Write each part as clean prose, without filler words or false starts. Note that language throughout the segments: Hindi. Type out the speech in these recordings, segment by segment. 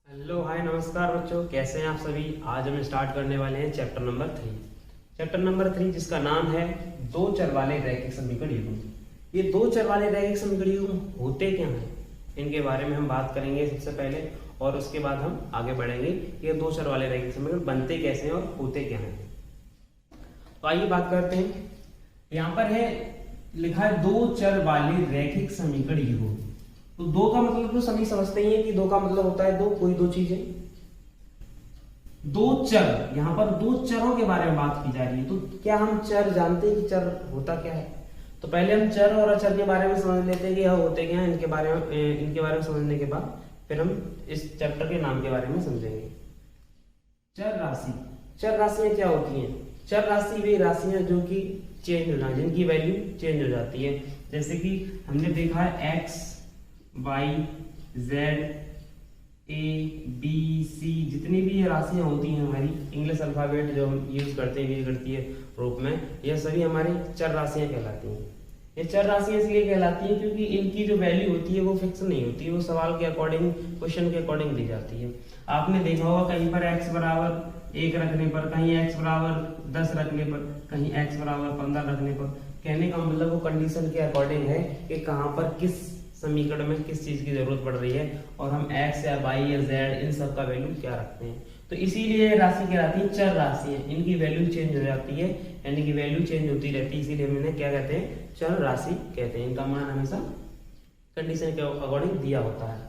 हेलो हाय नमस्कार बच्चों, कैसे हैं आप सभी। आज हम स्टार्ट करने वाले हैं चैप्टर नंबर 3। चैप्टर नंबर 3 जिसका नाम है दो चर वाले रैखिक समीकरण युग्म। ये दो चर वाले रैखिक समीकरण युग्म होते क्या हैं, इनके बारे में हम बात करेंगे सबसे पहले, और उसके बाद हम आगे बढ़ेंगे। ये दो चर वाले रैखिक समीकरण बनते कैसे हैं और होते क्या हैं। तो आइए बात करते हैं। यहाँ पर है लिखा है दो चर वाले रैखिक समीकरण युग्म। तो दो का मतलब तो सभी समझते ही हैं कि दो का मतलब होता है दो, कोई दो चीजें, दो चर। यहां पर दो चरों के बारे में बात की जा रही है। तो क्या हम चर जानते हैं कि चर होता क्या है? तो पहले हम चर और अचर के बारे में समझ लेते हैं कि यह होते क्या हैं। इनके बारे में समझने के बाद फिर हम इस चैप्टर के नाम के बारे में समझेंगे। चर राशि। चर राशियां क्या होती हैं? चर राशि वे राशियां जो कि चेंज हो जाए, जिनकी वैल्यू चेंज हो जाती है। जैसे कि हमने देखा है एक्स, वाई, जेड, ए, बी, सी, जितनी भी ये राशियां होती हैं हमारी इंग्लिश अल्फाबेट जो हम यूज करते हैं करती रूप में, यह सभी हमारी चर राशियां कहलाती हैं। ये चर राशियां इसलिए कहलाती हैं क्योंकि इनकी जो वैल्यू होती है वो फिक्स नहीं होती है, वो सवाल के अकॉर्डिंग, क्वेश्चन के अकॉर्डिंग दी जाती है। आपने देखा होगा कहीं पर x बराबर 1 रखने पर, कहीं x बराबर 10 रखने पर, कहीं x बराबर 15 रखने पर। कहने का मतलब वो कंडीशन के अकॉर्डिंग है कि कहाँ पर किस समीकरण में किस चीज की जरूरत पड़ रही है, और हम x या y या z इन सब का वैल्यू क्या रखते हैं। तो इसीलिए राशि कहलाती है चर राशि है। इनकी वैल्यू चेंज हो जाती है, यानी कि वैल्यू चेंज होती रहती है, इसीलिए हम इन्हें क्या कहते हैं, चर राशि कहते हैं। इनका मान हमेशा कंडीशन के अकॉर्डिंग दिया होता है।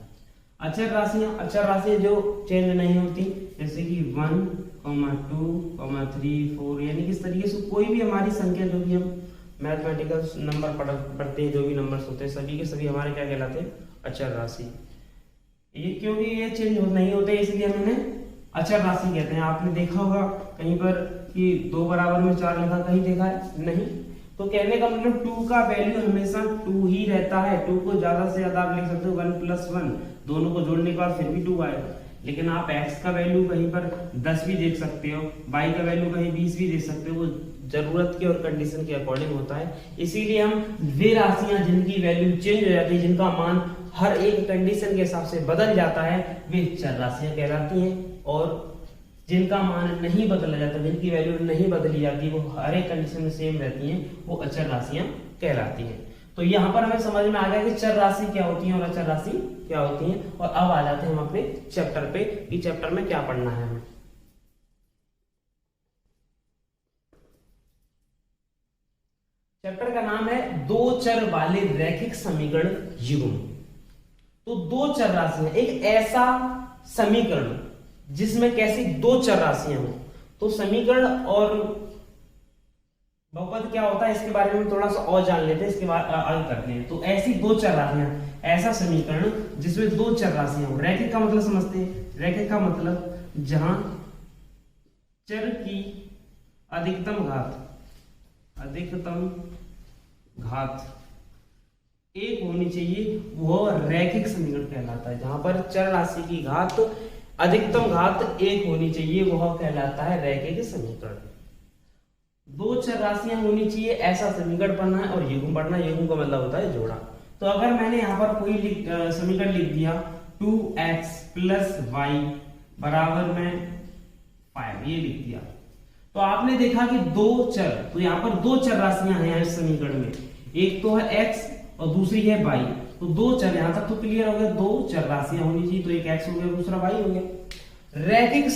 अचर राशियां जो चेंज नहीं होती, जैसे कि 1, 2, 3, 4, यानी कि इस तरीके से कोई भी हमारी संख्या जो भी हम मैथमेटिकल नंबर पढ़ते हैं, जो भी नंबर्स होते हैं सभी के सभी हमारे क्या कहलाते हैं, अचर राशि। ये क्योंकि ये चेंज नहीं होते इसलिए हम इन्हें अचर राशि कहते हैं। आपने देखा होगा कहीं पर कि 2 बराबर में 4 लिखा, कहीं देखा है? नहीं। तो कहने का मतलब 2 का वैल्यू हमेशा 2 ही रहता है। 2 को ज्यादा से ज्यादा आप लिख सकते हो 1 + 1, दोनों को जोड़ने के बाद फिर भी 2 आएगा। लेकिन आप x का वैल्यू कहीं पर 10 भी देख सकते हो, y का वैल्यू कहीं 20 भी देख सकते हो, वो जरूरत के और कंडीशन के अकॉर्डिंग होता है। इसीलिए हम वे राशियां जिनकी वैल्यू चेंज हो जाती है, जिनका मान हर एक कंडीशन के हिसाब से बदल जाता है, वे चर राशियां कहलाती हैं। और जिनका मान नहीं बदला जाता, जिनकी वैल्यू नहीं बदली जाती, वो हर एक कंडीशन में सेम रहती हैं, वो अचर राशियां कहलाती हैं। तो यहाँ पर हमें समझ में आ गया कि चर राशि क्या होती है और अचर राशि क्या होती है। और अब आ जाते हैं हम अपने चैप्टर पे कि चैप्टर में क्या पढ़ना है हमें। चैप्टर का नाम है दो चर वाले रैखिक समीकरण युग्म। तो दो चर राशियां, एक ऐसा समीकरण जिसमें कैसी दो चर राशियां हो। तो समीकरण और बहुपद क्या होता है इसके बारे में थोड़ा सा और जान लेते हैं, इसके बाद आगे करते हैं। तो ऐसी दो चर राशियां, ऐसा समीकरण जिसमें दो चर राशियां हो। रैखिक का मतलब समझते हैं। रैखिक का मतलब जहां चर की अधिकतम घात 1 होनी चाहिए, वह रैखिक समीकरण कहलाता है। जहां पर चर राशि की घात अधिकतम घात 1 होनी चाहिए, वह कहलाता है रैखिक समीकरण। दो चर राशियां होनी चाहिए, ऐसा समीकरण पढ़ना है। और युग्म पढ़ना, युग्म का मतलब होता है जोड़ा। तो अगर मैंने यहाँ पर कोई समीकरण लिख दिया 2x + y बराबर में 5, ये लिख दिया, तो आपने देखा कि दो चर, तो यहाँ पर दो चर राशियां हैं इस समीकरण में, एक तो है x और दूसरी है y। तो दो चर, यहां तक तो क्लियर हो गया, दो चर राशियां होनी चाहिए। तो एक x हो गया, दूसरा y हो गया। रैखिक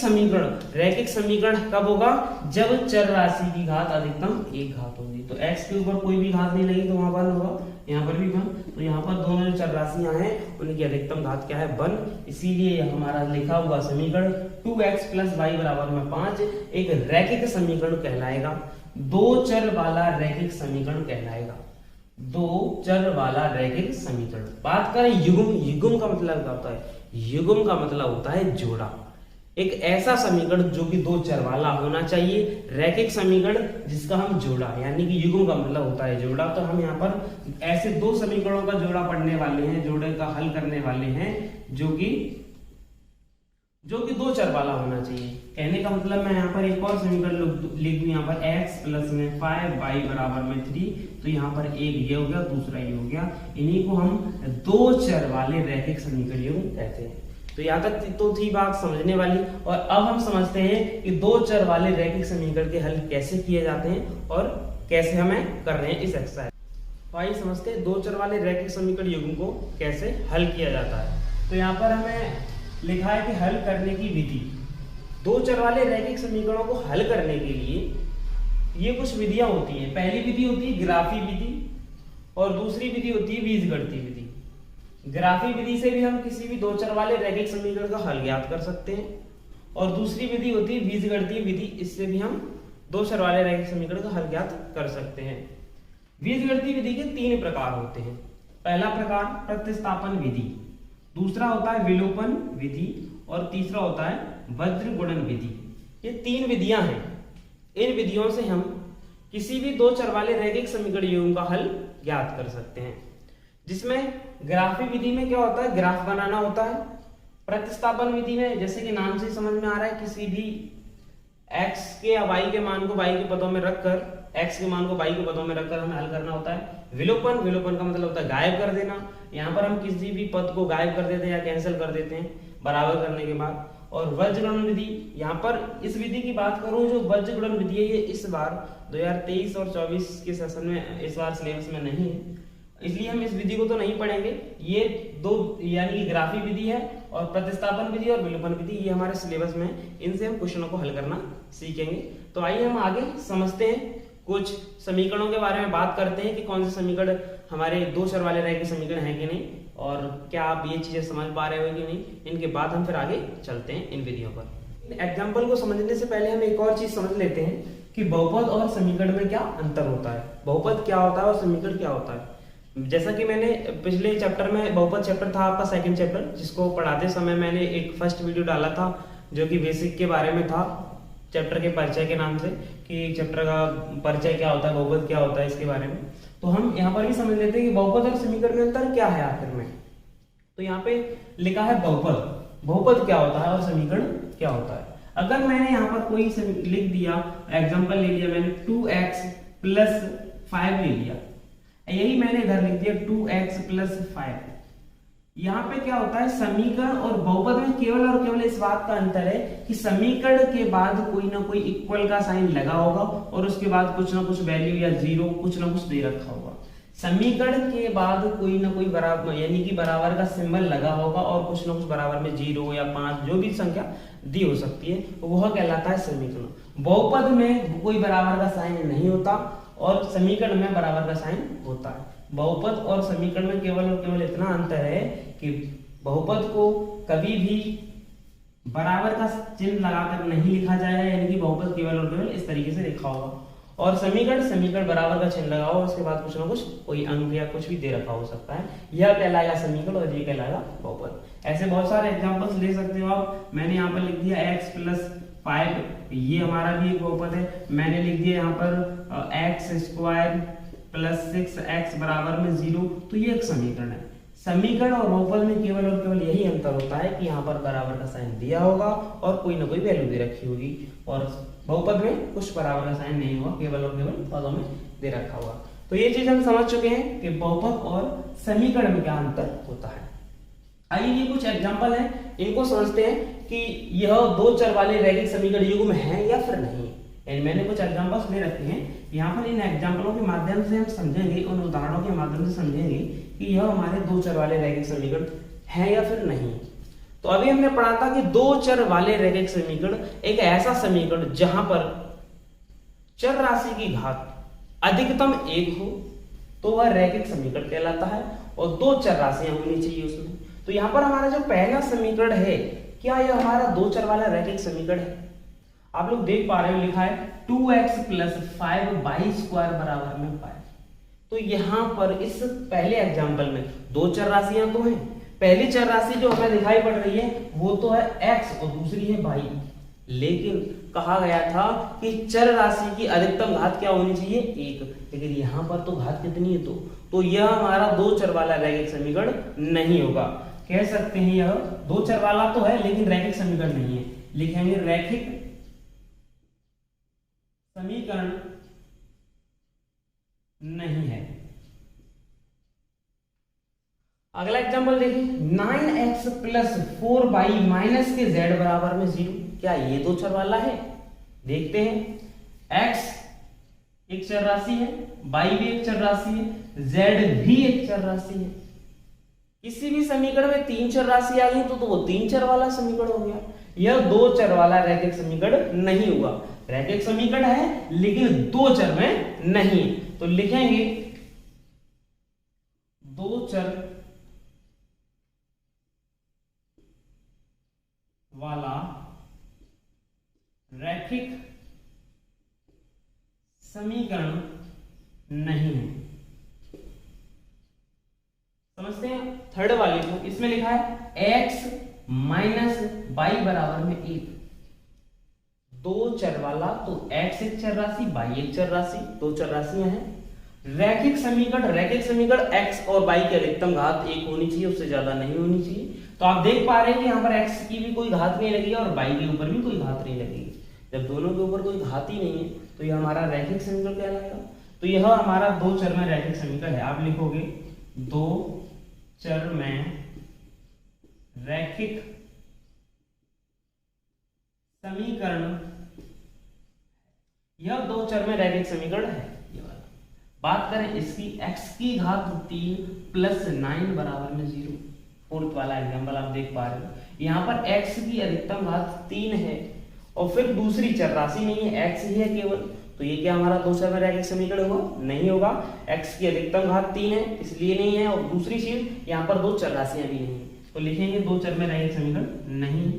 समीकरण कब होगा? जब चर राशि की घात अधिकतम 1 घात होगी। तो x के ऊपर कोई भी घात नहीं लगी तो वहां 1 होगा, यहाँ पर भी 1। तो यहाँ पर दोनों जो चर राशियां हैं उनकी अधिकतम घात क्या है? 1। इसीलिए हमारा लिखा हुआ समीकरण 2x + y बराबर में 5 एक रैखिक समीकरण कहलाएगा। दो चर वाला रैखिक समीकरण कहलाएगा। दो चर वाला रैखिक समीकरण। बात करें युग्म का मतलब क्या होता है? युग्म का मतलब होता है जोड़ा। एक ऐसा समीकरण जो कि दो चर वाला होना चाहिए, रैखिक समीकरण जिसका हम जोड़ा, यानी कि युग्म का मतलब होता है जोड़ा। तो हम यहाँ पर ऐसे दो समीकरणों का जोड़ा पढ़ने वाले हैं, जोड़े का हल करने वाले हैं, जो कि दो चर वाला होना चाहिए। कहने का मतलब मैं यहाँ पर एक और समीकरण लिख दूं, यहाँ पर x + 5y बराबर में 3। तो यहाँ पर एक ये हो गया, दूसरा ये हो गया। इन्हीं को हम दो चर वाले रैखिक समीकरण कहते हैं। तो यहाँ तक तो थी बात समझने वाली। और अब हम समझते हैं कि दो चर वाले रैखिक समीकरण के हल कैसे किए जाते हैं और कैसे हमें कर रहे हैं इस एक्सरसाइज। तो आइए समझते हैं दो चर वाले रैखिक समीकरण युग्म को कैसे हल किया जाता है। तो यहाँ पर हमें लिखा है कि हल करने की विधि। दो चर वाले रैखिक समीकरणों को हल करने के लिए ये कुछ विधियां होती हैं। पहली विधि होती है ग्राफी विधि और दूसरी विधि होती है बीजगणितीय विधि। ग्राफी विधि से भी हम किसी भी दो चर वाले रैखिक समीकरण का हल ज्ञात कर सकते हैं और दूसरी विधि होती है बीजगणितीय विधि, इससे भी हम दो चर वाले रैखिक समीकरण का हल ज्ञात कर सकते हैं। बीजगणितीय विधि के तीन प्रकार होते हैं। पहला प्रकार प्रतिस्थापन विधि, दूसरा होता है विलोपन विधि और तीसरा होता है वज्र गुणन विधि। ये तीन विधियां हैं। इन विधियों से हम किसी भी दो चर वाले रैखिक समीकरण युग्म का हल ज्ञात कर सकते हैं। जिसमें ग्राफी विधि में क्या होता है, ग्राफ बनाना होता है। प्रतिस्थापन विधि में जैसे कि नाम से समझ में आ रहा है, किसी भी x के या y के मान को y के पदों में रखकर, x के मान को y के पदों में रखकर हमें हल करना होता है। विलोपन, विलोपन का मतलब होता है गायब कर देना। यहाँ पर हम किसी भी पद को गायब कर देते हैं या कैंसिल कर देते हैं बराबर करने के बाद। और वज्र गुणन विधि, यहाँ पर इस विधि की बात करूं, जो वज्र गुणन विधि है ये इस बार 2023 और 24 के सेशन में इस बार सिलेबस में नहीं है, इसलिए हम इस विधि को तो नहीं पढ़ेंगे। ये दो यानी कि ग्राफी विधि है और प्रतिस्थापन विधि और विलोपन विधि, ये हमारे सिलेबस में, इनसे हम क्वेश्चनों को हल करना सीखेंगे। तो आइए हम आगे समझते हैं, कुछ समीकरणों के बारे में बात करते हैं कि कौन से समीकरण हमारे दो चर वाले रैखिक समीकरण है कि नहीं और क्या आप ये चीजें समझ पा रहे हो कि नहीं। इनके बाद हम फिर आगे चलते हैं इन विधियों पर। एग्जाम्पल को समझने से पहले हम एक और चीज समझ लेते हैं कि बहुपद और समीकरण में क्या अंतर होता है। बहुपद क्या होता है और समीकरण क्या होता है। जैसा कि मैंने पिछले चैप्टर में, बहुपद चैप्टर था आपका सेकंड चैप्टर, जिसको पढ़ाते समय मैंने एक फर्स्ट वीडियो डाला था जो कि बेसिक के बारे में था, चैप्टर के परिचय के नाम से, कि चैप्टर का परिचय क्या होता है, बहुपद क्या होता है, इसके बारे में। तो हम यहाँ पर भी समझ लेते हैं कि बहुपद और समीकरण में अंतर क्या है आखिर में। तो यहाँ पे लिखा है बहुपद, बहुपद क्या होता है और समीकरण क्या होता है। अगर मैंने यहाँ पर कोई लिख दिया, एग्जाम्पल ले लिया मैंने 2x + 5 ले लिया, यही मैंने इधर लिख दिया 2x + 5। यहाँ पे क्या होता है, समीकरण और बहुपद में केवल और केवल इस बात का अंतर है कि समीकरण के बाद कोई ना कोई इक्वल का साइन लगा होगा और उसके बाद कुछ ना कुछ वैल्यू या जीरो कुछ ना कुछ दे रखा होगा। समीकरण के बाद कोई ना कोई बराबर यानी कि बराबर का सिंबल लगा होगा और कुछ ना कुछ बराबर में 0 या 5 जो भी संख्या दी हो सकती है, वह कहलाता है समीकरण। बहुपद में कोई बराबर का साइन नहीं होता और समीकरण में बराबर का साइन होता है। बहुपद और समीकरण में केवल और केवल इतना अंतर है कि बहुपद को कभी भी बराबर का चिन्ह लगाकर नहीं लिखा जाएगा, यानी कि बहुपद केवल और केवल इस तरीके से लिखा होगा, और समीकरण बराबर का चिन्ह लगा होगा, उसके बाद कुछ ना कुछ कोई अंक या कुछ भी दे रखा हो सकता है। यह कहलाएगा समीकरण और ये कहलाएगा बहुपद। ऐसे बहुत सारे एग्जांपल्स ले सकते हो आप। मैंने यहाँ पर लिख दिया x + 5, ये हमारा भी एक बहुपद है। मैंने लिख दिया यहाँ पर x² + 6x = 0, तो ये एक समीकरण है। समीकरण और बहुपद में केवल और केवल यही अंतर होता है कि यहाँ पर बराबर का साइन दिया होगा और कोई ना कोई वैल्यू दे रखी होगी, और बहुपद में कुछ बराबर का साइन नहीं होगा, केवल और केवल पदों में दे रखा होगा। तो ये चीज हम समझ चुके हैं कि बहुपद और समीकरण में क्या अंतर होता है। आइए ये कुछ एग्जाम्पल हैं, इनको समझते हैं कि यह दो चर वाले रैखिक समीकरण युग्म है या फिर नहीं। मैंने कुछ एग्जांपल्स ले रखे हैं, यहाँ पर इन एग्जांपलों के माध्यम से हम समझेंगे, उन उदाहरणों के माध्यम से समझेंगे कि यह हमारे दो चर वाले रैखिक समीकरण है या फिर नहीं। तो अभी हमने पढ़ा था कि दो चर वाले रैखिक समीकरण एक ऐसा समीकरण जहां पर चर राशि की घात अधिकतम 1 हो तो वह रैखिक समीकरण कहलाता है, और दो चर राशियां होनी चाहिए उसमें। तो यहाँ पर हमारा जो पहला समीकरण है, क्या यह हमारा दो चर वाला रैखिक समीकरण है? आप लोग देख पा रहे हो, लिखा है 2x + 5y² = 5। तो यहाँ पर इस पहले एग्जांपल में दो चर राशियां तो हैं। पहली चर राशि जो हमें दिखाई पड़ रही है वो तो है x और दूसरी है y, लेकिन कहा गया था कि चर राशि की अधिकतम घात क्या होनी चाहिए, 1, लेकिन यहाँ पर तो घात कितनी है, तो यह हमारा दो चर वाला रैखिक समीकरण नहीं होगा। कह सकते हैं यह दो चर वाला तो है लेकिन रैखिक समीकरण नहीं है। लिखेंगे रैखिक समीकरण नहीं है। अगला एग्जांपल देखिए 9x प्लस 4y माइनस के z बराबर में 0। क्या ये दो चर वाला है? देखते हैं। x एक चर राशि है, y भी एक चर राशि है, z भी एक चर राशि है। किसी भी समीकरण में तीन चर राशि आ गई तो वो तीन चर वाला समीकरण हो गया। यह दो चर वाला रैखिक समीकरण नहीं हुआ। रैखिक समीकरण है लेकिन दो चर में नहीं। तो लिखेंगे दो चर वाला रैखिक समीकरण नहीं है। समझते हैं थर्ड वाले को। इसमें लिखा है x माइनस वाई बराबर में 1। दो चर वाला तो x एक चर राशि, y एक चर राशि, दो चर राशियां हैं। रैखिक समीकरण x और y की अधिकतम घात 1 होनी चाहिए, उससे ज्यादा नहीं होनी चाहिए। तो आप देख पा रहे हैं कि यहाँ पर x की भी कोई घात नहीं लगी और y के ऊपर भी कोई घात नहीं लगी। जब दोनों के ऊपर कोई घात ही नहीं है तो यह हमारा रैखिक समीकरण कहलाएगा। तो यह हमारा दो चर में रैखिक समीकरण है। आप लिखोगे दो चर में रैखिक समीकरण। यह दो चर में रैखिक समीकरण है ये वाला। बात करें इसकी, x की घात 3 प्लस 9 बराबर में 0। फोर्थ वाला एग्जांपल आप देख पा रहे हो। यहाँ पर x की अधिकतम घात 3 है और फिर दूसरी चर राशि नहीं है, x ही है केवल। तो ये क्या हमारा दो चर में रैखिक समीकरण होगा? नहीं होगा। x की अधिकतम घात 3 है इसलिए नहीं है, और दूसरी चीज यहाँ पर दो चर राशियां भी नहीं है। तो लिखेंगे दो चर में रैखिक समीकरण नहीं।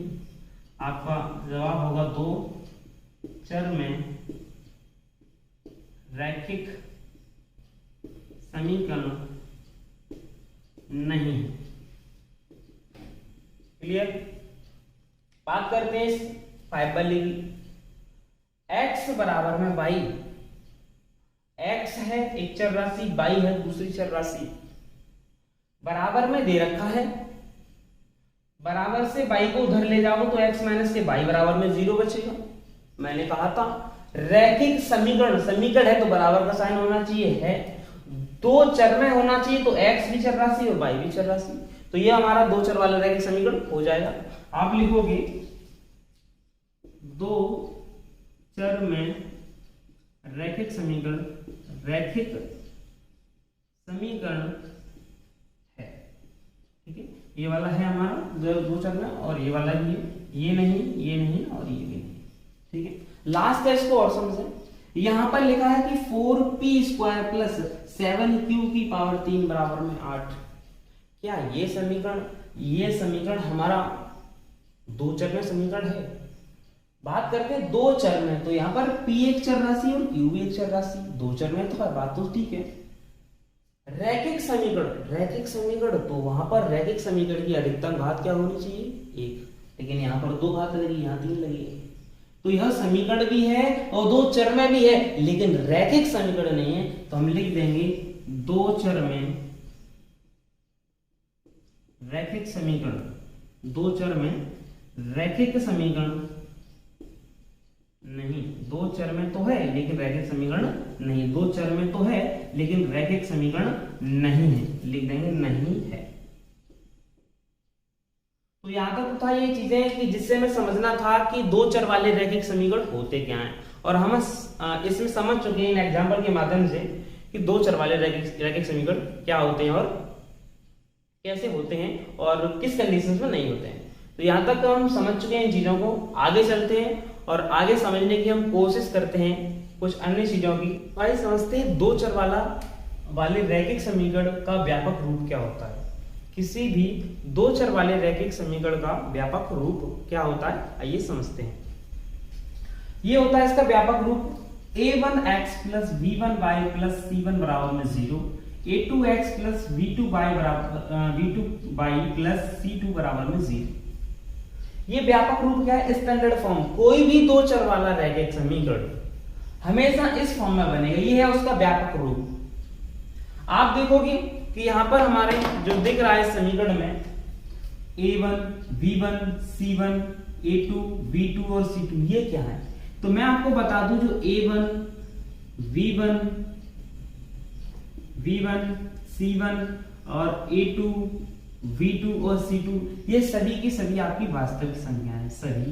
आपका जवाब होगा दो चर में रैखिक समीकरण नहीं। क्लियर? बात करते हैं इस 5 वाले की। x बराबर में y। x है एक चर राशि, y है दूसरी चर राशि। बराबर में दे रखा है, बराबर से y को उधर ले जाओ तो x माइनस के y बराबर में 0 बचेगा। मैंने कहा था रैखिक समीकरण है तो बराबर का साइन होना चाहिए, है दो चर में होना चाहिए तो x भी चर राशि और y भी चर राशि। तो ये हमारा दो चर वाला रैखिक समीकरण हो जाएगा। आप लिखोगे दो चर में रैखिक समीकरण है। ठीक है, ये वाला है हमारा दो चर में, और ये वाला भी है। ये नहीं और ये भी नहीं। ठीक है, लास्ट है इसको और समझें। यहां पर लिखा है कि 4p² प्लस 7q की पावर 3 बराबर में 8। क्या ये समीकरण हमारा दो चर में समीकरण है? बात करते हैं दो चर में, तो यहाँ पर p एक चर राशि और q भी एक चर राशि। दो चर में तो बात तो ठीक है। रैखिक समीकरण तो वहां पर रैखिक समीकरण की अधिकतम घात क्या होनी चाहिए? 1। लेकिन यहाँ पर दो घात लगी, यहाँ 3 लगी। तो यह समीकरण भी है और दो चर में भी है, लेकिन रैखिक समीकरण नहीं है। तो हम लिख देंगे दो चर में रैखिक समीकरण। दो चर में रैखिक समीकरण नहीं। दो चर में तो है लेकिन रैखिक समीकरण नहीं। दो चर में तो है लेकिन रैखिक समीकरण नहीं है। लिख देंगे नहीं है। तो यहां तक तो था ये चीजें कि जिससे हमें समझना था कि दो चर वाले रैखिक समीकरण होते क्या हैं, और हम इसमें समझ चुके हैं इन एग्जाम्पल के माध्यम से कि दो चर वाले रैखिक समीकरण क्या होते हैं और कैसे होते हैं और किस कंडीशंस में नहीं होते हैं। तो यहां तक हम समझ चुके हैं इन चीजों को। आगे चलते हैं और आगे समझने की हम कोशिश करते हैं कुछ अन्य चीजों की। भाई समझते हैं दो चर वाले रैखिक समीकरण का व्यापक रूप क्या होता है। किसी भी दो चर वाले रैखिक समीकरण का व्यापक रूप क्या होता है, आइए समझते हैं। ये होता है इसका व्यापक रूप a1x plus b1y plus c1 बराबर में 0, a2x plus b2y plus c2 बराबर में 0। ये व्यापक रूप क्या है? Standard form. कोई भी दो चर वाला रैखिक समीकरण हमेशा इस फॉर्म में बनेगा। ये है उसका व्यापक रूप। आप देखोगे कि यहां पर हमारे जो दिख रहा है समीकरण में a1 b1 c1 a2 b2 और c2, ये क्या है? तो मैं आपको बता दूं जो a1 b1 c1 और A2, V2 और C2 ये सभी की सभी आपकी वास्तविक संख्या है, सभी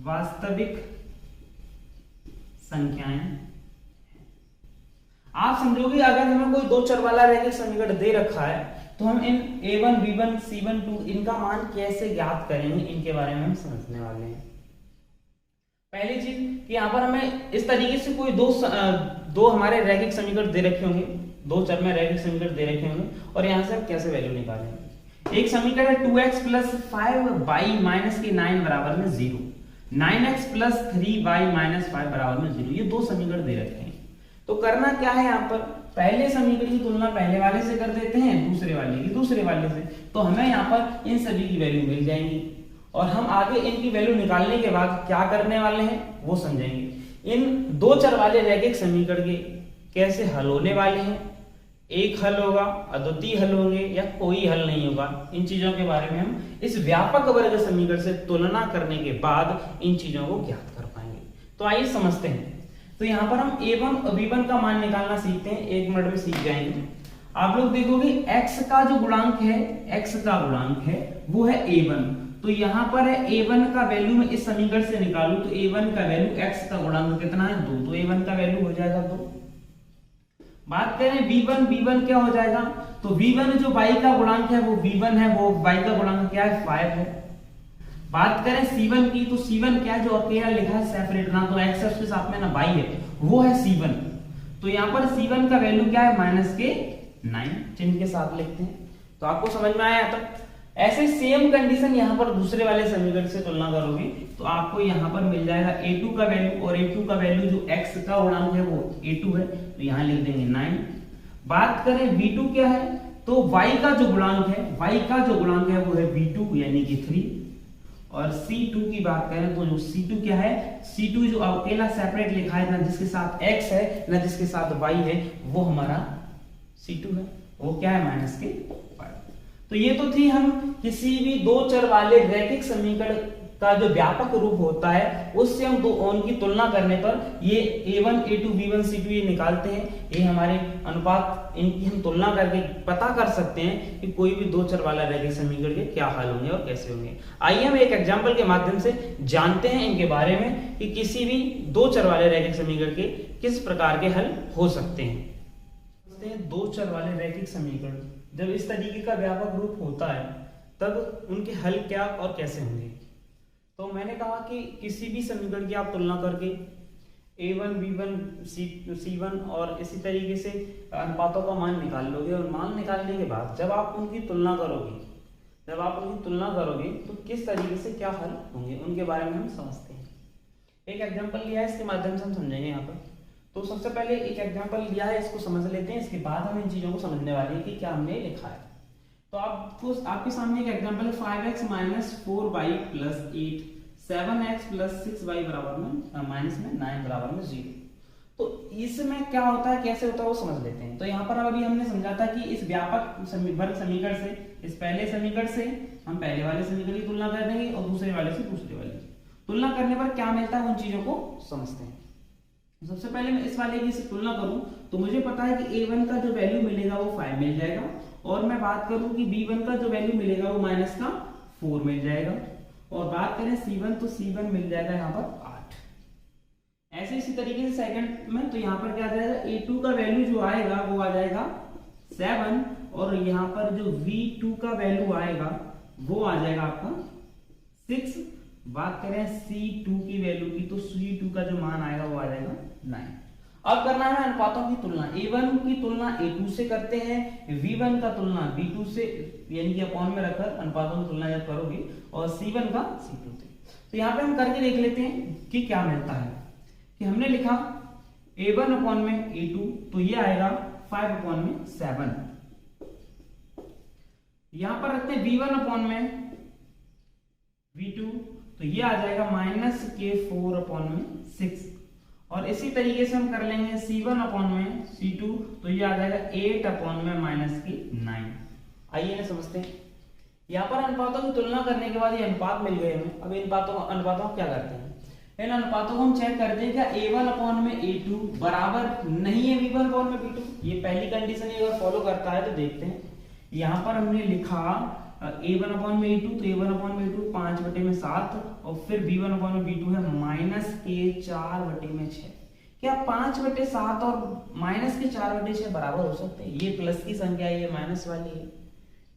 वास्तविक संख्याएं। आप समझोगे अगर हमें कोई दो चर वाला रैखिक समीकरण दे रखा है तो हम इन A1, B1, C1, 2 इनका मान कैसे ज्ञात करेंगे, इनके बारे में हम समझने वाले हैं। पहली चीज कि यहाँ पर हमें इस तरीके से कोई दो हमारे रैखिक समीकरण दे रखे होंगे, दो चर में रैखिक समीकरण दे रखे होंगे और यहाँ से हम कैसे वैल्यू निकालेंगे। एक समीकरण है 2x + 5y - 9 बराबर में 0, 9x + 3y - 5 बराबर में 0, ये दो समीकरण दे रखे हैं। तो करना क्या है, यहाँ पर पहले समीकरण की तुलना पहले वाले से कर देते हैं, दूसरे वाले की दूसरे वाले से, तो हमें यहाँ पर इन सभी की वैल्यू मिल जाएंगी और हम आगे इनकी वैल्यू निकालने के बाद क्या करने वाले हैं वो समझेंगे। इन दो चर वाले रैखिक समीकरण के कैसे हल होने वाले हैं, एक हल होगा, अद्वितीय हल होंगे या कोई हल नहीं होगा, इन चीजों के बारे में हम इस व्यापक वर्ग समीकरण से तुलना करने के बाद इन चीजों को ज्ञात कर पाएंगे। तो आइए समझते हैं। तो यहाँ पर हम A1 और B1 का मान निकालना सीखते हैं, एक मिनट में सीख जाएंगे। आप लोग देखोगे x का जो गुणांक है, x का गुणांक है वो है A1, तो यहाँ पर है A1 का वैल्यू मैं इस समीकरण से निकालूं तो A1 का वैल्यू x का गुणांक कितना है 2, तो A1 का वैल्यू हो जाएगा 2। बात करें B1, B1 क्या हो जाएगा, तो V1 जो y का गुणांक है वो V1 है, वो y का गुणांक क्या है 5 है। बात करें C1 की, तो C1 क्या है जो अकेला लिखा है सेपरेट, ना तो x है उसके साथ में ना y है, वो है C1। तो यहाँ पर C1 का वैल्यू क्या है -9 चिन्ह के साथ लिखते हैं। तो आपको समझ में आया। तो ऐसे सेम कंडीशन यहाँ पर दूसरे वाले समीकरण से तुलना करोगे तो आपको यहाँ पर मिल जाएगा A2 का वैल्यू, और A2 का वैल्यू जो x का गुणांक है वो A2 है, तो यहाँ लिख देंगे 9। बात करें V2 क्या है, तो y का जो गुणांक है, y का जो गुणांक है वो है V2 यानी कि 3। और C2 की बात करें तो जो C2 क्या है, C2 जो अकेला सेपरेट लिखा है, ना जिसके साथ x है ना जिसके साथ y है, वो हमारा C2 है, वो क्या है -5। तो ये तो थी हम किसी भी दो चर वाले रैखिक समीकरण का जो व्यापक रूप होता है उससे हम उनकी तुलना करने पर ये A1, A2, B1, C2 ये निकालते हैं। ये हमारे अनुपात, इनकी हम तुलना करके पता कर सकते हैं कि कोई भी दो चर वाला रैखिक समीकरण के क्या हल होंगे और कैसे होंगे। आइए हम एक एग्जांपल के माध्यम से जानते हैं इनके बारे में कि किसी भी दो चर वाले रैखिक समीकरण के किस प्रकार के हल हो सकते हैं। दो चर वाले रैखिक समीकरण जब इस तरीके का व्यापक रूप होता है तब उनके हल क्या और कैसे होंगे। तो मैंने कहा कि किसी भी समीकरण की आप तुलना करके A1, B1, C1 और इसी तरीके से अनुपातों का मान निकाल लोगे, और मान निकालने के बाद जब आप उनकी तुलना करोगे तो किस तरीके से क्या हल होंगे उनके बारे में हम समझते हैं। एक एग्जाम्पल लिया है, इसके माध्यम से हम समझेंगे यहाँ पर। तो सबसे पहले एक एग्जांपल लिया है, इसको समझ लेते हैं, इसके बाद हम इन चीजों को समझने वाले हैं कि क्या हमने लिखा है। तो आपके सामने एक एग्जांपल है 5x - 4y + 8, 7x + 6y बराबर में -9 बराबर में 0। तो इसमें क्या होता है, कैसे होता है वो समझ लेते हैं। तो यहाँ पर अभी हमने समझा था कि इस व्यापक वर्ग समीकरण से, इस पहले समीकरण से हम पहले वाले समीकरण की तुलना कर देंगे और दूसरे वाले से दूसरे वाले की तुलना करने पर क्या मिलता है उन चीजों को समझते हैं। सबसे पहले मैं इस वाले की तुलना करूं तो मुझे पता है कि A1 का जो वैल्यू मिलेगा वो 5 मिल जाएगा, और मैं बात करूं कि B1 का जो वैल्यू मिलेगा वो -4 मिल जाएगा, और बात करें C1 तो C1 मिल जाएगा यहाँ पर 8। ऐसे इसी तरीके से सेकंड में तो यहाँ पर क्या आ जाएगा, A2 का वैल्यू जो आएगा वो आ जाएगा 7, और यहाँ पर जो V2 का वैल्यू आएगा वो आ जाएगा आपका 6। बात करें C2 की वैल्यू की तो C2 का जो मान आएगा वो आ जाएगा 9। अब करना है अनुपातों की तुलना। A1 की तुलना A2 से करते हैं, V1 का तुलना V2 से यानी कि अपॉन में रखकर अनुपातों की तुलना जब करोगे, और C1 का C2 से। तो यहाँ पे हम करके देख लेते हैं कि क्या मिलता है। कि हमने लिखा A1 अपॉन में A2 तो ये आएगा 5 अपॉन में 7। यहां पर रखते हैं V1 अपॉन में V2 तो ये आ जाएगा -4 अपॉन में 6, और इसी तरीके से हम कर लेंगे C1 अपॉन में C2 तो ये आ जाएगा 8 अपॉन में -9। आइए ना समझते हैं। यहाँ पर अनुपातों की तुलना करने के बाद ये अनुपात मिल गए हमें। अब अनुपातों क्या करते हैं, इन अनुपातों को हम चेक करते हैं क्या a1 अपॉन में a2 बराबर नहीं है v1 अपॉन में v2। ये पहली कंडीशन अगर फॉलो करता है तो देखते हैं, यहाँ पर हमने लिखा a1 अपॉन में a2, तो a1 अपॉन में a2 5/7 और फिर b1 अपॉन में b2 है -4/6। क्या 5/7 और -4/6 बराबर हो सकते हैं? ये प्लस की संख्या है, ये माइनस वाली है,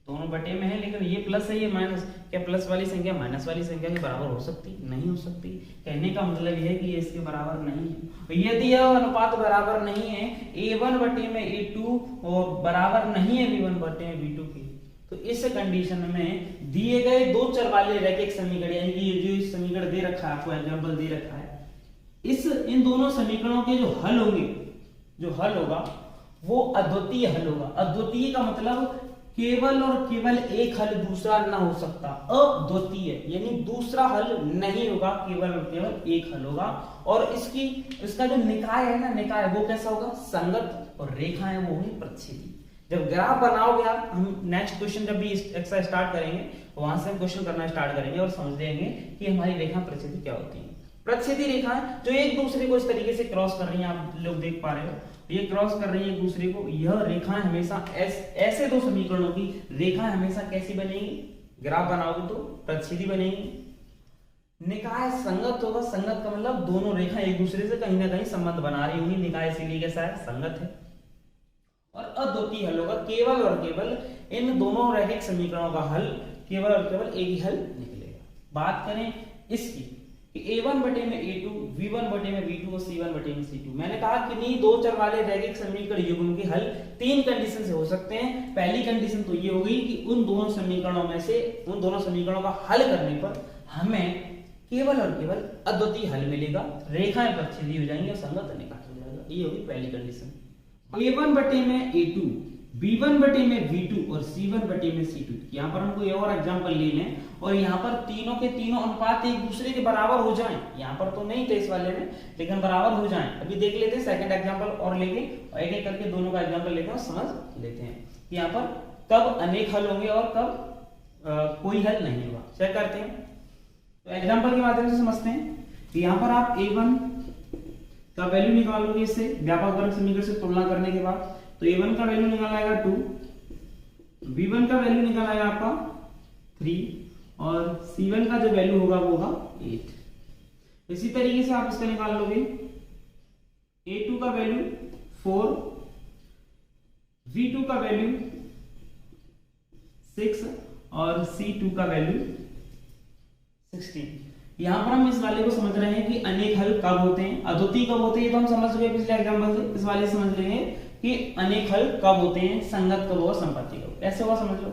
दोनों बटे में है, लेकिन ये प्लस है ये माइनस। क्या प्लस वाली संख्या माइनस वाली संख्या के बराबर हो सकती? नहीं हो सकती। कहने का मतलब यह है कि ये इसके बराबर नहीं है। यदि यह अनुपात बराबर नहीं है a1 बटे में a2 और बराबर नहीं है v1 बटे में v2 की, तो इस कंडीशन में दिए गए दो चर वाले रैखिक समीकरण, यानी कि ये जो समीकरण दे रखा है, आपको एग्जांपल दे रखा है, इन दोनों समीकरणों के जो हल होंगे, जो हल होगा वो अद्वितीय हल होगा। अद्वितीय का मतलब केवल और केवल एक हल, दूसरा ना हो सकता। अद्वितीय यानी दूसरा हल नहीं होगा, केवल और केवल एक हल होगा। और इसका जो निकाय है ना, निकाय वो कैसा होगा? संगत, और रेखा है वो होगी प्रतिच्छेदी। जब ग्राफ बनाओगे आप, हम नेक्स्ट क्वेश्चन जब भी एक्सरसाइज स्टार्ट करेंगे वहां से हम क्वेश्चन करना स्टार्ट करेंगे और समझ लेंगे कि हमारी रेखा प्रतिच्छेदी क्या होती है। प्रतिच्छेदी रेखाएं जो एक दूसरे को इस तरीके से क्रॉस कर रही हैं, आप लोग देख पा रहे हो, ये क्रॉस कर रही है एक दूसरे को। यह रेखाएं हमेशा ऐसे दो समीकरणों की रेखाएं हमेशा कैसी बनेगी? ग्राफ बनाओगे तो प्रतिच्छेदी बनेगी। निकाय संगत होगा। संगत का मतलब दोनों रेखाएं एक दूसरे से कहीं ना कहीं संबंध बना रही होंगी, निकाय इसीलिए कैसा है? संगत है। और अद्वितीय हल होगा, केवल और केवल इन दोनों रैखिक समीकरणों का हल केवल और केवल एक ही हल निकलेगा। बात करें इसकी a1 बटे में a2, v1 बटे में v2 और c1 बटे में c2। मैंने कहा कि नहीं, दो चर वाले रैखिक समीकरण युग्म के हल तीन कंडीशन से हो सकते हैं। पहली कंडीशन तो ये होगी कि उन दोनों समीकरणों का हल करने पर हमें केवल और केवल अद्वितीय हल मिलेगा, रेखाएं प्रतिच्छेदी हो जाएंगी और संगत निकाय हो जाएगा। ये होगी पहली कंडीशन। a1 बटे में a2, b1 बटे में v2 और c1 बटे में c2। यहाँ पर हम कोई और एग्जांपल ले लें और यहाँ पर तीनों के तीनों अनुपात एक दूसरे के बराबर हो जाएं। यहाँ पर तो नहीं थे इस वाले में, लेकिन बराबर हो जाएं। अभी देख लेते हैं सेकंड एग्जांपल और लेके एक एक करके दोनों का एग्जांपल लेते हैं, समझ लेते हैं कि यहाँ पर कब अनेक हल होंगे और कब कोई हल नहीं होगा। चेक करते हैं, तो एग्जाम्पल के माध्यम से समझते हैं। तो यहाँ पर आप a1 का वैल्यू निकालोगे इससे व्यापक वर्ग समीकरण से तुलना करने के बाद, तो a1 का वैल्यू निकाल आएगा 2, b1 का वैल्यू निकाल आएगा आपका 3 और c1 का जो वैल्यू होगा वो होगा 8। इसी तरीके से आप इसका निकाल लोगे a2 का वैल्यू 4, v2 का वैल्यू 6 और c2 का वैल्यू 16। यहां पर हम इस वाले को समझ रहे हैं कि अनेक हल कब होते हैं, अद्वितीय कब होते हैं, तो हम समझ गए पिछले एग्जांपल से। इस वाले से समझ लेंगे कि अनेक हल कब होते हैं, संगत कब और संपत्ति कब, ऐसे होगा, समझ लो।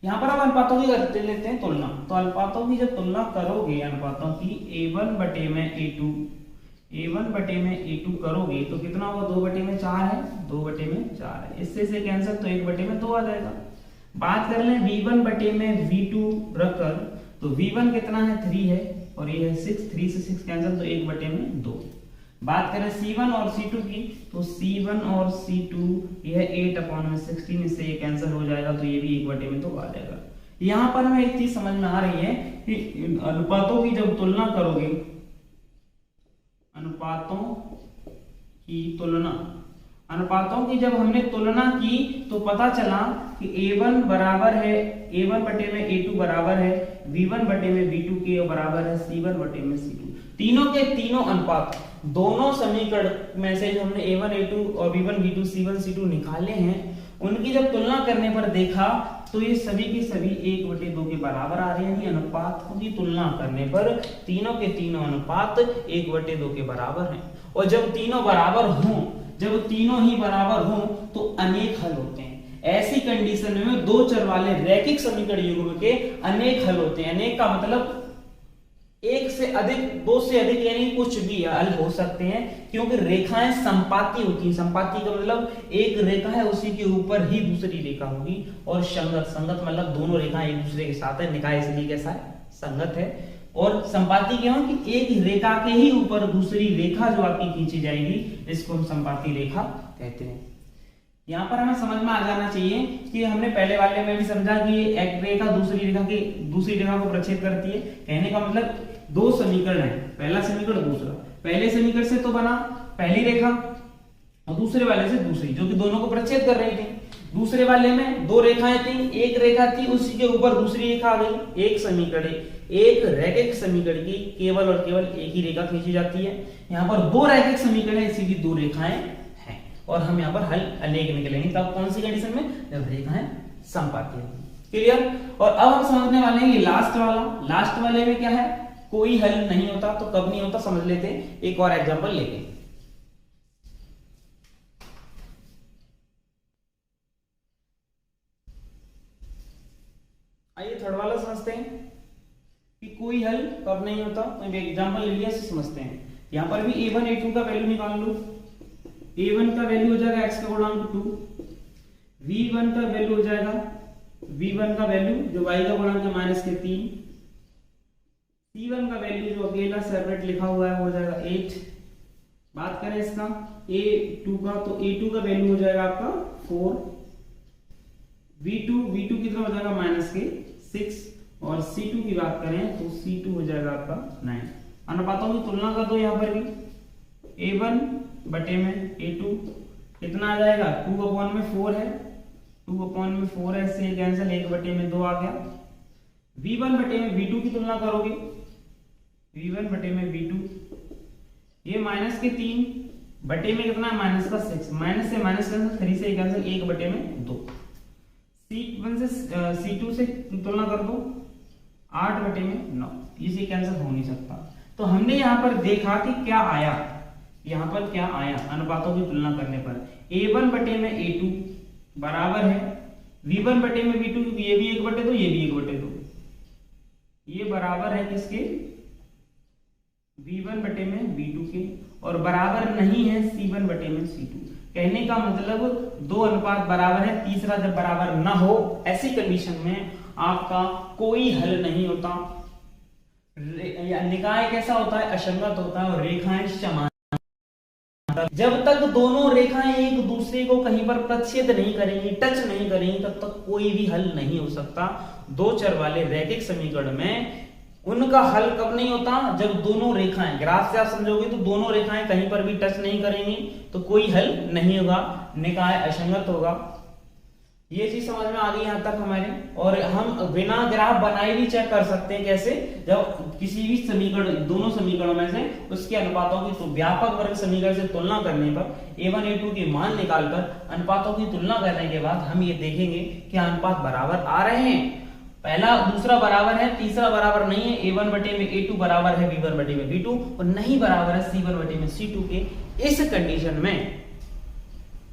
यहाँ पर आप अनुपातों की करते लेते हैं तुलना। तो अनुपातों की जब तुलना करोगे, अनुपातों की a1 बटे में a2 करोगे तो कितना होगा? 2 बटे में 4 है, 2 बटे में 4 है, इससे से कैंसिल, तो 1 बटे में 2 आ जाएगा। बात कर लें v1 बटे में v2 रखकर, तो v1 कितना है? 3 है और ये है 6, 3 से 6 कैंसिल, तो 1 बटे में 2। बात करें c1 और c2 की, तो c1 और c2 ये है 8/16, इससे ये कैंसिल हो जाएगा, तो ये भी 1 बटे में 2 आ जाएगा। यहाँ पर हमें एक चीज समझ में आ रही है कि अनुपातों की जब तुलना करोगे, अनुपातों की जब हमने तुलना की तो पता चला कि a1 बराबर है, a1 बटे में a2 बराबर है v1 बटे में v2 के बराबर है c1 बटे में c2। तीनों के तीनों अनुपात दोनों समीकरण में से जो हमने a1 a2 और v1 v2 c1 c2 निकाले हैं, उनकी जब तुलना करने पर देखा तो ये सभी के सभी 1/2 के बराबर आ रहे हैं। अनुपातों की तुलना करने पर तीनों के तीनों अनुपात 1/2 के बराबर हैं। और जब तीनों बराबर हों, जब तीनों ही बराबर हों तो अनेक हल होते हैं। ऐसी कंडीशन में दो चर वाले रैखिक समीकरण युग्म के अनेक हल होते हैं। अनेक का मतलब एक से अधिक, दो से अधिक, यानी कुछ भी हल हो सकते हैं, क्योंकि रेखाएं संपाती होती हैं। संपाती का मतलब एक रेखा है उसी के ऊपर ही दूसरी रेखा होगी। और संगत मतलब दोनों रेखाएं एक दूसरे के साथ है, निकाय इसलिए कैसा है? संगत है। और संपाती क्या हो कि एक रेखा के ही ऊपर दूसरी रेखा जो आपकी खींची जाएगी, इसको हम संपाती रेखा कहते हैं। यहाँ पर हमें समझ में आ जाना चाहिए कि हमने पहले वाले में भी समझा कि एक रेखा दूसरी रेखा को प्रच्छेद करती है। कहने का मतलब दो समीकरण है, पहला समीकरण दूसरा। पहले समीकरण से तो बना पहली रेखा और दूसरे वाले से दूसरी, जो कि दोनों को प्रच्छेद कर रही थी। दूसरे वाले में दो रेखाएं थी, एक रेखा थी उसी के ऊपर दूसरी रेखा आ गई। एक समीकरण, एक रैखिक समीकरण की केवल और केवल एक ही रेखा खींची जाती है। यहाँ पर दो रैखिक समीकरण है, इसीलिए दो रेखाएं हैं और हम यहाँ पर हल अनेक निकलेंगे। तब कौन सी कंडीशन में? जब रेखाएं समपाती होंगी। क्लियर? और अब हम समझने वाले हैं ये लास्ट वाला। लास्ट वाले में क्या है? कोई हल नहीं होता। तो कब नहीं होता समझ लेते हैं एक और एग्जांपल लेके। आइए थर्ड वाला समझते हैं कि कोई हल कब नहीं होता। तो एग्जांपल लिया से समझते हैं। यहां पर भी a1 a2 का वैल्यू निकाल लो। a1 का वैल्यू हो जाएगा x का गुणांक 2, v1 का वैल्यू हो जाएगा v1 का वैल्यू जो y का गुणांक है -3, c1 का वैल्यू जो अकेला सेपरेट लिखा हुआ है वो हो जाएगा 8। बात करें इसका a2 का, तो a2 का वैल्यू हो जाएगा आपका 4, v2 कितना हो जाएगा -6, और c2 की बात करें तो c2 हो जाएगा आपका 9। अनुपातों की तुलना कर दो। यहाँ पर भी a1 बटे में a2 कितना आ जाएगा? 2/4 है, 2/4 है, इससे कैंसिल, 1/2 आ गया। v1 बटे में v2 की तुलना करोगे, v1 बटे में v2, ये -3 बटे में कितना है? -6, माइनस से माइनस कैंसिल, 3 से कैंसिल, 1/2। c1 से c2 से तुलना कर दो, 8/9, इसे कैंसिल हो नहीं सकता। तो हमने यहाँ पर देखा कि क्या आया, यहाँ पर क्या आया अनुपातों की तुलना करने पर। a1 बटे में a2 बराबर है v1 बटे में v2, क्योंकि ये भी 1/2 ये भी 1/2, ये बराबर है किसके? v1 बटे में v2 के, और बराबर नहीं है c1 बटे में c2। कहने का मतलब दो अनुपात बराबर है, तीसरा जब बराबर ना हो ऐसी कंडीशन में आपका कोई हल नहीं होता। निकाय कैसा होता है? असंगत होता है, और रेखाएं समान। जब तक दोनों रेखाएं एक दूसरे को कहीं पर प्रच्छेद नहीं करेंगी, टच नहीं करेंगी, तब तक कोई भी हल नहीं हो सकता। दो चर वाले रैखिक समीकरण में उनका हल कब नहीं होता? जब दोनों रेखाएं, ग्राफ से आप समझोगे तो दोनों रेखाएं कहीं पर भी टच नहीं करेंगी तो कोई हल नहीं होगा, निकाय असंगत होगा। ये चीज समझ में आ गई यहां तक हमारे। और हम बिना ग्राफ बनाए भी चेक कर सकते हैं। कैसे? जब किसी भी समीकरण, दोनों समीकरणों में से उसके अनुपातों की तो व्यापक वर्ग समीकरण से तुलना करने पर a1 a2 के मान निकालकर अनुपातों की तुलना करने के बाद हम ये देखेंगे कि अनुपात बराबर आ रहे हैं। पहला दूसरा बराबर है, तीसरा बराबर नहीं है। a1 बटे में a2 बराबर है v1 बटे में v2, और नहीं बराबर है c1 बटे में c2 के। इस कंडीशन में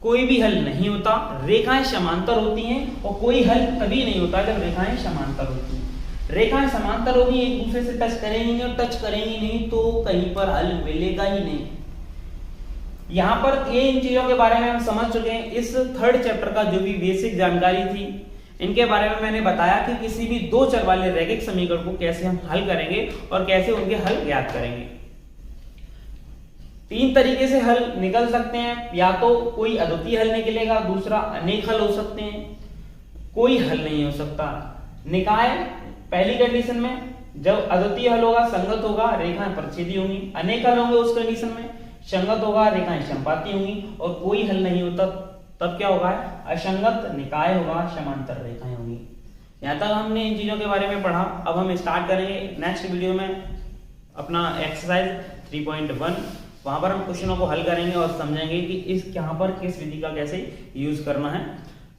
कोई भी हल नहीं होता, रेखाएं समांतर होती हैं, और कोई हल तभी नहीं होता जब रेखाएं समांतर होती हैं। रेखाएं समांतर होगी, एक दूसरे से टच करेंगी नहीं, और टच करेंगी नहीं तो कहीं पर हल मिलेगा ही नहीं। यहां पर ये इन चीजों के बारे में हम समझ चुके हैं। इस थर्ड चैप्टर का जो भी बेसिक जानकारी थी इनके बारे में मैंने बताया कि किसी भी दो चर वाले रैखिक समीकरण को कैसे हम हल करेंगे और कैसे उनके हल ज्ञात करेंगे। तीन तरीके से हल निकल सकते हैं, या तो कोई अद्वितीय हल निकलेगा, दूसरा अनेक हल हो सकते हैं, कोई हल नहीं हो सकता। निकाय पहली कंडीशन में जब अद्वितीय हल होगा, संगत होगा, रेखाएं प्रच्छेदी होंगी। अनेक हल होंगे उस कंडीशन में संगत होगा, रेखाएं समपाती होंगी, और कोई हल नहीं होता तब क्या होगा? असंगत निकाय होगा, समांतर रेखाएं होंगी। यहां तक हमने इन चीजों के बारे में पढ़ा। अब हम स्टार्ट करेंगे नेक्स्ट वीडियो में अपना एक्सरसाइज 3.1। वहां पर हम क्वेश्चनों को हल करेंगे और समझेंगे कि इस यहाँ पर किस विधि का कैसे यूज करना है।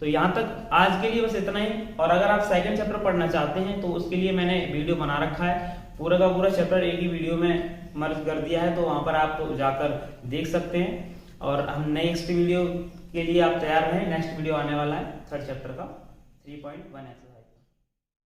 तो यहाँ तक आज के लिए बस इतना ही। और अगर आप सेकंड चैप्टर पढ़ना चाहते हैं तो उसके लिए मैंने वीडियो बना रखा है, पूरा का पूरा चैप्टर एक ही वीडियो में मर्ज कर दिया है, तो वहां पर आप जाकर देख सकते हैं। और हम नेक्स्ट वीडियो के लिए आप तैयार रहें। नेक्स्ट वीडियो आने वाला है थर्ड चैप्टर का 3.1 एक्सरसाइज।